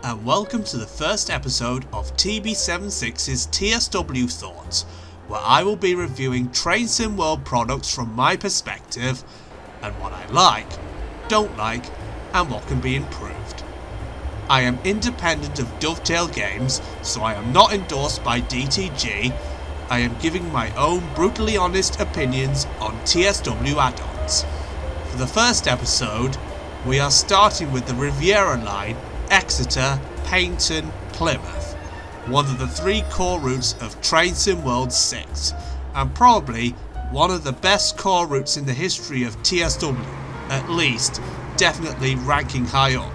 and welcome to the first episode of TB76's TSW Thoughts, where I will be reviewing Train Sim World products from my perspective, and what I like, don't like, and what can be improved. I am independent of Dovetail Games, so I am not endorsed by DTG. I am giving my own brutally honest opinions on TSW add-ons. For the first episode, we are starting with the Riviera Line, Exeter, Paignton, Plymouth, one of the three core routes of Train Sim World 6, and probably one of the best core routes in the history of TSW, at least, definitely ranking high up.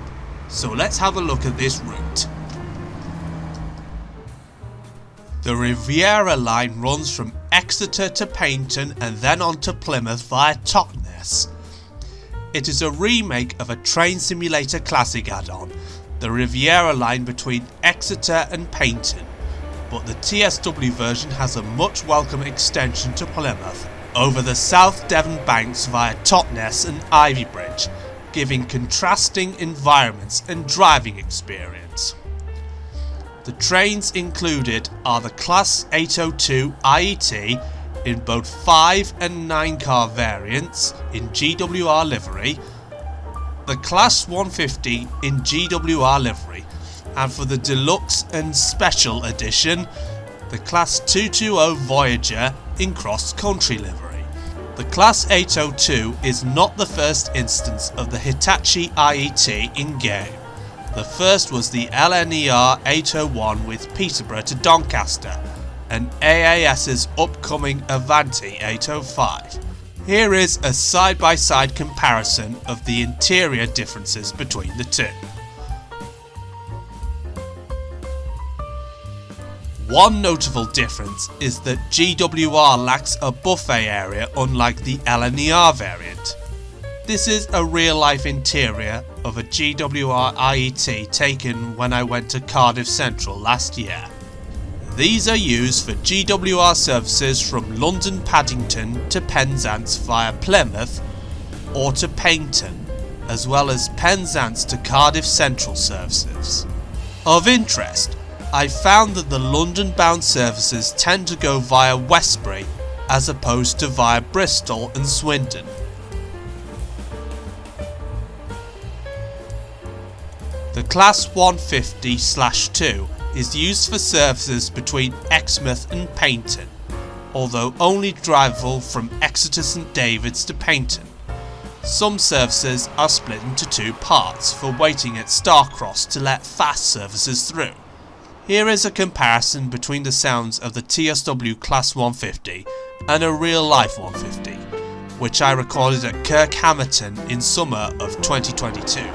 So let's have a look at this route. The Riviera Line runs from Exeter to Paignton and then on to Plymouth via Totnes. It is a remake of a Train Simulator Classic add-on, the Riviera Line between Exeter and Paignton, but the TSW version has a much welcome extension to Plymouth over the South Devon banks via Totnes and Ivy Bridge, giving contrasting environments and driving experience. The trains included are the Class 802 IET in both 5 and 9 car variants in GWR livery, the Class 150 in GWR livery, and for the Deluxe and Special Edition, the Class 220 Voyager in cross country livery. The Class 802 is not the first instance of the Hitachi IET in game. The first was the LNER 801 with Peterborough to Doncaster, and AAS's upcoming Avanti 805. Here is a side-by-side comparison of the interior differences between the two. One notable difference is that GWR lacks a buffet area unlike the LNER variant. This is a real-life interior of a GWR IET taken when I went to Cardiff Central last year. These are used for GWR services from London Paddington to Penzance via Plymouth or to Paignton, as well as Penzance to Cardiff Central services. Of interest, I found that the London-bound services tend to go via Westbury as opposed to via Bristol and Swindon. The Class 150/2 is used for services between Exmouth and Paignton, although only drivable from Exeter St David's to Paignton. Some services are split into two parts for waiting at Starcross to let fast services through. Here is a comparison between the sounds of the TSW Class 150 and a real-life 150, which I recorded at Kirkhamerton in summer of 2022.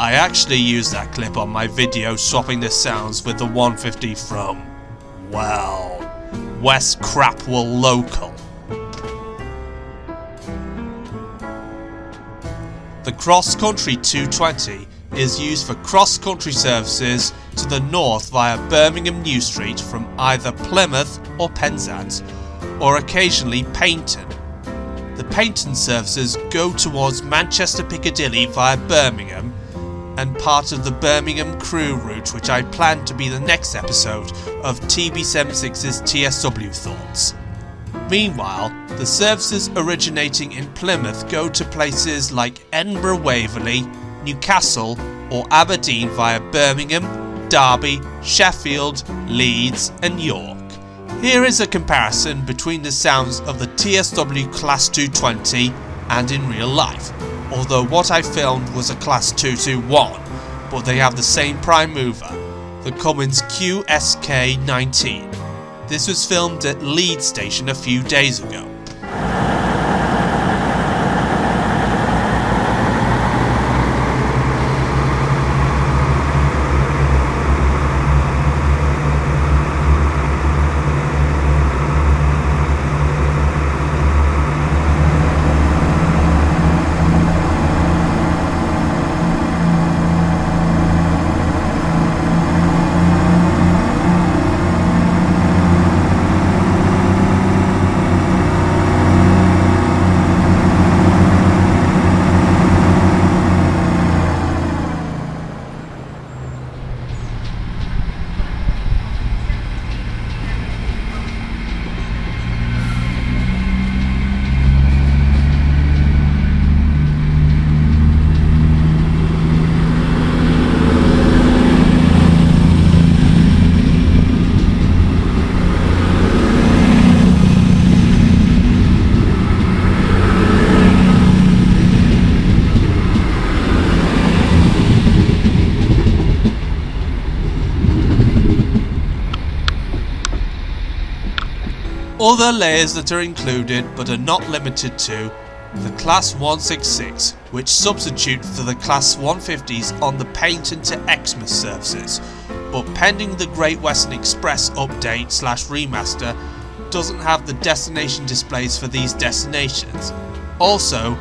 I actually used that clip on my video swapping the sounds with the 150 from, well, West Crapwell Local. The Cross Country 220 is used for cross-country services to the north via Birmingham New Street from either Plymouth or Penzance, or occasionally Paignton. The Paignton services go towards Manchester Piccadilly via Birmingham, and part of the Birmingham Crew route, which I plan to be the next episode of TB76's TSW Thoughts. Meanwhile, the services originating in Plymouth go to places like Edinburgh Waverley, Newcastle or Aberdeen via Birmingham, Derby, Sheffield, Leeds and York. Here is a comparison between the sounds of the TSW Class 220 and in real life, although what I filmed was a Class 221, but they have the same prime mover, the Cummins QSK19. This was filmed at Leeds Station a few days ago. Other layers that are included but are not limited to the Class 166, which substitute for the Class 150s on the Painton to Xmas surfaces, but pending the Great Western Express update / remaster doesn't have the destination displays for these destinations. Also,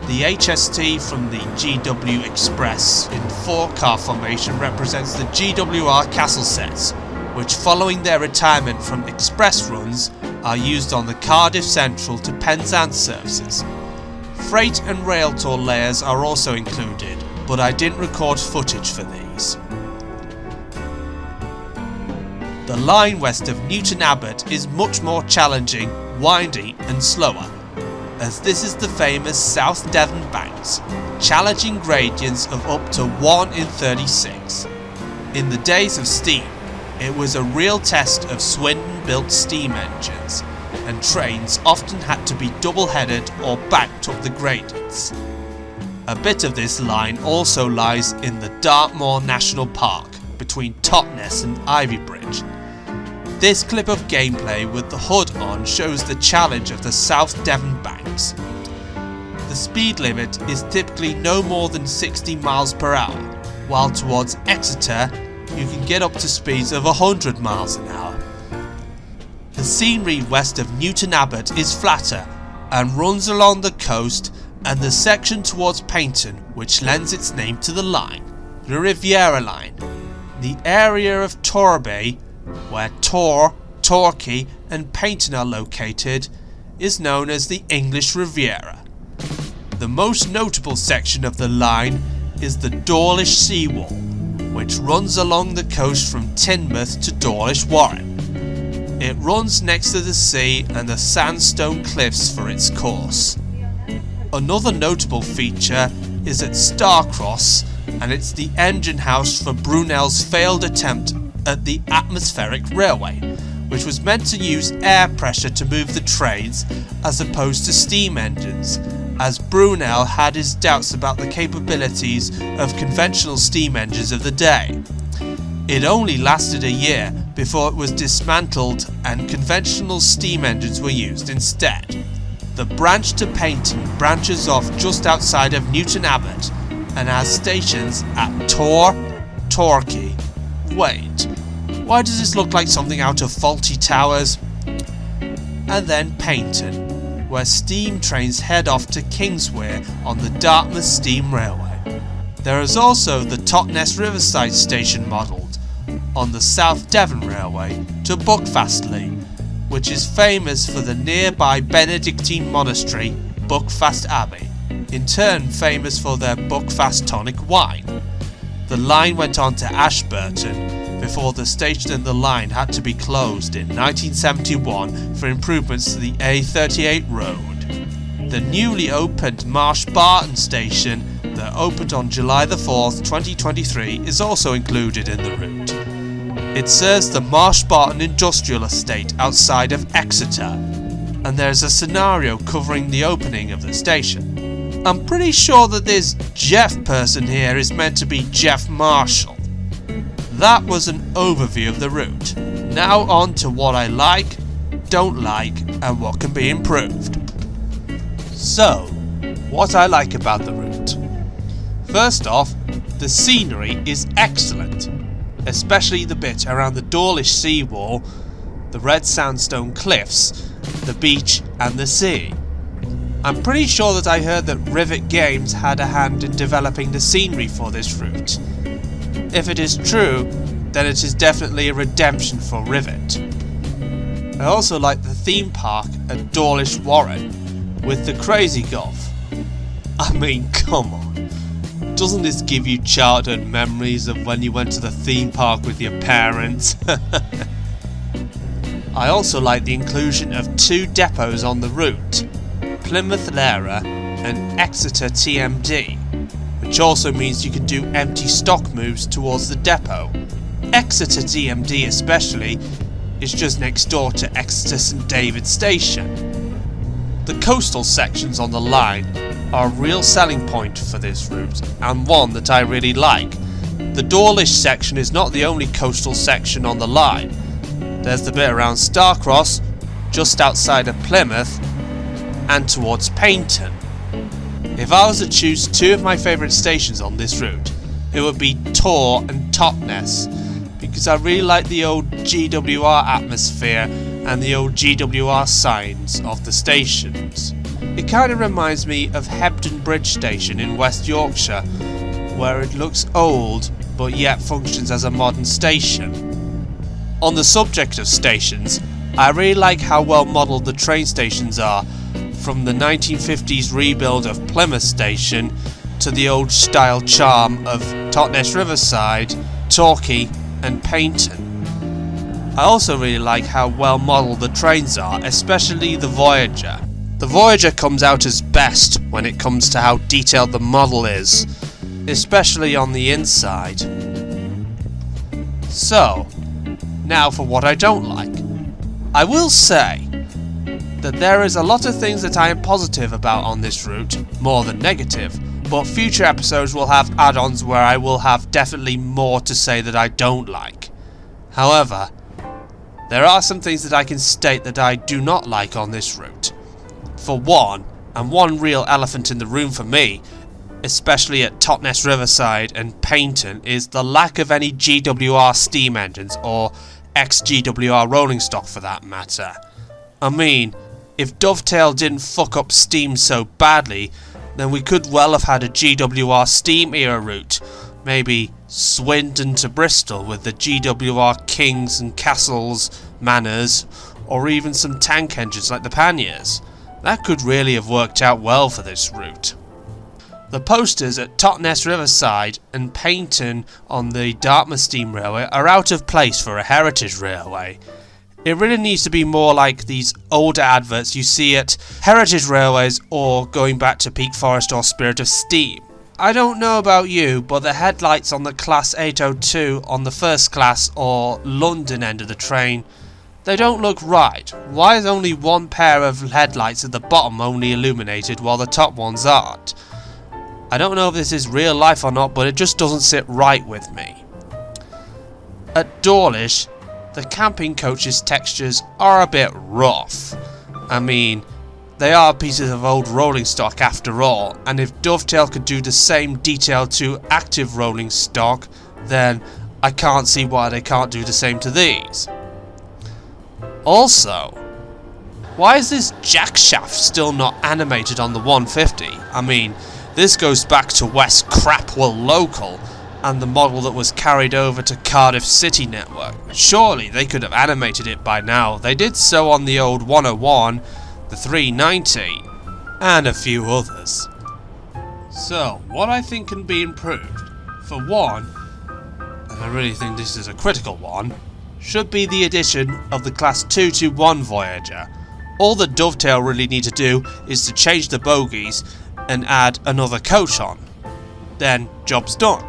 the HST from the GW Express in 4-car formation represents the GWR Castle sets, which following their retirement from express runs are used on the Cardiff Central to Penzance services. Freight and rail tour layers are also included, but I didn't record footage for these. The line west of Newton Abbot is much more challenging, windy and slower, as this is the famous South Devon Banks, challenging gradients of up to 1 in 36. In the days of steam, it was a real test of Swindon-built steam engines, and trains often had to be double-headed or backed up the gradients. A bit of this line also lies in the Dartmoor National Park between Totnes and Ivybridge. This clip of gameplay with the hood on shows the challenge of the South Devon Banks. The speed limit is typically no more than 60 miles per hour, while towards Exeter you can get up to speeds of 100 miles an hour. The scenery west of Newton Abbot is flatter and runs along the coast, and the section towards Painton, which lends its name to the line, the Riviera Line. The area of Torbay, where Tor, Torquay and Painton are located, is known as the English Riviera. The most notable section of the line is the Dawlish Seawall, which runs along the coast from Teignmouth to Dawlish Warren. It runs next to the sea and the sandstone cliffs for its course. Another notable feature is at Starcross, and it's the engine house for Brunel's failed attempt at the atmospheric railway, which was meant to use air pressure to move the trains as opposed to steam engines, as Brunel had his doubts about the capabilities of conventional steam engines of the day. It only lasted a year before it was dismantled and conventional steam engines were used instead. The branch to Painton branches off just outside of Newton Abbot and has stations at Tor, Torquay. Wait, why does this look like something out of Fawlty Towers? And then Painton, where steam trains head off to Kingswear on the Dartmouth Steam Railway. There is also the Totnes Riverside station modelled on the South Devon Railway to Buckfastleigh, which is famous for the nearby Benedictine monastery Buckfast Abbey, in turn famous for their Buckfast tonic wine. The line went on to Ashburton before the station and the line had to be closed in 1971 for improvements to the A38 road. The newly opened Marsh Barton station that opened on July the 4th, 2023 is also included in the route. It serves the Marsh Barton Industrial Estate outside of Exeter, and there's a scenario covering the opening of the station. I'm pretty sure that this Jeff person here is meant to be Jeff Marshall. That was an overview of the route. Now on to what I like, don't like, and what can be improved. So, what I like about the route. First off, the scenery is excellent, especially the bit around the Dawlish seawall, the red sandstone cliffs, the beach and the sea. I'm pretty sure that I heard that Rivet Games had a hand in developing the scenery for this route. If it is true, then it is definitely a redemption for Rivet. I also like the theme park at Dawlish Warren with the Crazy Golf. I mean, come on. Doesn't this give you childhood memories of when you went to the theme park with your parents? I also like the inclusion of 2 depots on the route, Plymouth Lara and Exeter TMD, which also means you can do empty stock moves towards the depot. Exeter TMD especially is just next door to Exeter St David Station. The coastal sections on the line are a real selling point for this route, and one that I really like. The Dawlish section is not the only coastal section on the line. There's the bit around Starcross, just outside of Plymouth, and towards Paignton. If I was to choose 2 of my favourite stations on this route, it would be Tor and Totnes, because I really like the old GWR atmosphere and the old GWR signs of the stations. It kind of reminds me of Hebden Bridge Station in West Yorkshire, where it looks old but yet functions as a modern station. On the subject of stations, I really like how well modelled the train stations are, from the 1950s rebuild of Plymouth Station to the old style charm of Totnes Riverside, Torquay and Paignton. I also really like how well modelled the trains are, especially the Voyager. The Voyager comes out as best when it comes to how detailed the model is, especially on the inside. So, now for what I don't like. I will say that there is a lot of things that I am positive about on this route, more than negative, but future episodes will have add-ons where I will have definitely more to say that I don't like. However, there are some things that I can state that I do not like on this route. For one, and one real elephant in the room for me, especially at Totnes Riverside and Paignton, is the lack of any GWR steam engines, or ex-GWR rolling stock for that matter. I mean, if Dovetail didn't fuck up steam so badly, then we could well have had a GWR steam era route, maybe Swindon to Bristol with the GWR Kings and Castles Manors, or even some tank engines like the Panniers. That could really have worked out well for this route. The posters at Totnes Riverside and Paignton on the Dartmouth Steam Railway are out of place for a heritage railway. It really needs to be more like these older adverts you see at heritage railways, or going back to Peak Forest or Spirit of Steam. I don't know about you, but the headlights on the Class 802 on the first class or London end of the train, they don't look right. Why is only one pair of headlights at the bottom only illuminated while the top ones aren't? I don't know if this is real life or not, but it just doesn't sit right with me. At Dawlish, the camping coaches textures are a bit rough. I mean, they are pieces of old rolling stock after all, and if Dovetail could do the same detail to active rolling stock, then I can't see why they can't do the same to these. Also, why is this jack shaft still not animated on the 150? I mean, this goes back to West Crapwell Local and the model that was carried over to Cardiff City Network. Surely they could have animated it by now. They did so on the old 101, the 390, and a few others. So, what I think can be improved, for one, and I really think this is a critical one, should be the addition of the Class 221 Voyager. All the Dovetail really need to do is to change the bogies and add another coach on. Then, job's done.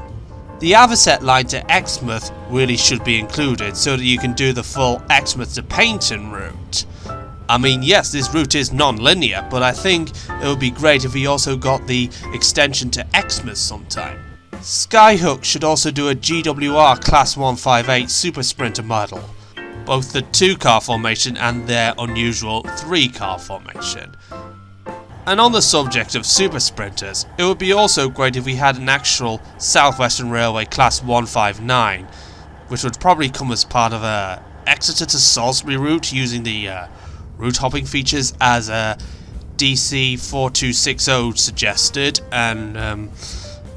The Avocet line to Exmouth really should be included so that you can do the full Exmouth to Paignton route. I mean, yes, this route is non-linear, but I think it would be great if we also got the extension to Exmouth sometime. Skyhook should also do a GWR Class 158 Super Sprinter model, both the 2-car formation and their unusual 3-car formation. And on the subject of super sprinters, it would be also great if we had an actual South Western Railway Class 159, which would probably come as part of a Exeter to Salisbury route using the route hopping features as DC 4260 suggested, and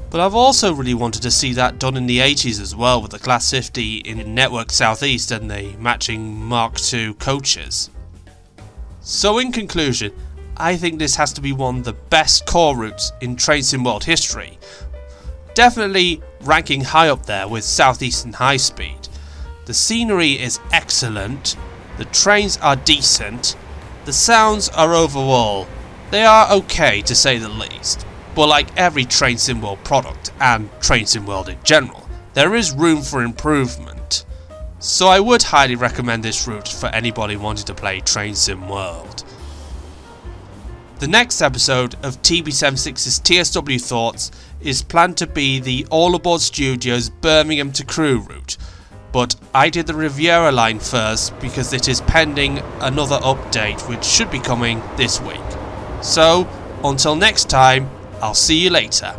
but I've also really wanted to see that done in the 80s as well, with the Class 50 in Network Southeast and the matching Mark II coaches. So in conclusion, I think this has to be one of the best core routes in train sim world history. Definitely ranking high up there with Southeastern High Speed. The scenery is excellent, the trains are decent, the sounds are overall, they are okay to say the least. But like every Train Sim World product, and Train Sim World in general, there is room for improvement. So I would highly recommend this route for anybody wanting to play Train Sim World. The next episode of TB76's TSW Thoughts is planned to be the All Aboard Studios Birmingham to Crewe route, but I did the Riviera Line first because it is pending another update which should be coming this week. So, until next time, I'll see you later.